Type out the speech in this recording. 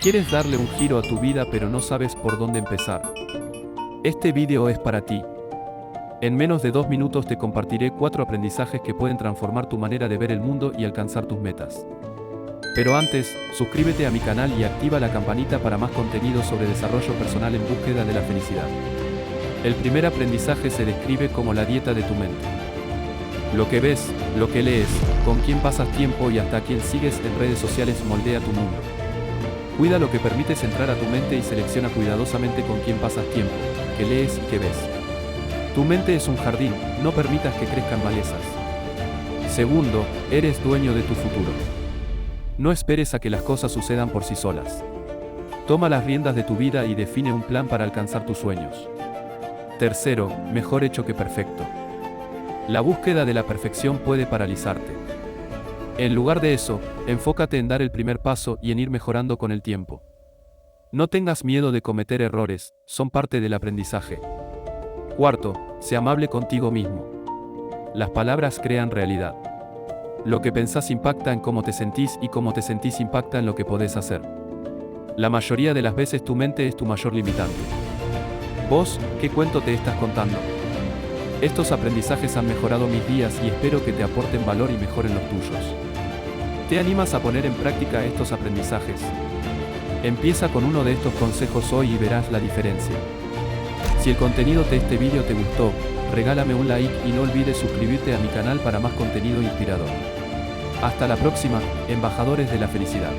¿Quieres darle un giro a tu vida pero no sabes por dónde empezar? Este vídeo es para ti. En menos de 2 minutos te compartiré 4 aprendizajes que pueden transformar tu manera de ver el mundo y alcanzar tus metas. Pero antes, suscríbete a mi canal y activa la campanita para más contenido sobre desarrollo personal en búsqueda de la felicidad. El primer aprendizaje se describe como la dieta de tu mente. Lo que ves, lo que lees, con quién pasas tiempo y hasta a quién sigues en redes sociales moldea tu mundo. Cuida lo que permites entrar a tu mente y selecciona cuidadosamente con quién pasas tiempo, qué lees y qué ves. Tu mente es un jardín, no permitas que crezcan malezas. Segundo, eres dueño de tu futuro. No esperes a que las cosas sucedan por sí solas. Toma las riendas de tu vida y define un plan para alcanzar tus sueños. Tercero, mejor hecho que perfecto. La búsqueda de la perfección puede paralizarte. En lugar de eso, enfócate en dar el primer paso y en ir mejorando con el tiempo. No tengas miedo de cometer errores, son parte del aprendizaje. Cuarto, sé amable contigo mismo. Las palabras crean realidad. Lo que pensás impacta en cómo te sentís y cómo te sentís impacta en lo que podés hacer. La mayoría de las veces tu mente es tu mayor limitante. ¿Vos, qué cuento te estás contando? Estos aprendizajes han mejorado mis días y espero que te aporten valor y mejoren los tuyos. ¿Te animas a poner en práctica estos aprendizajes? Empieza con uno de estos consejos hoy y verás la diferencia. Si el contenido de este vídeo te gustó, regálame un like y no olvides suscribirte a mi canal para más contenido inspirador. Hasta la próxima, embajadores de la felicidad.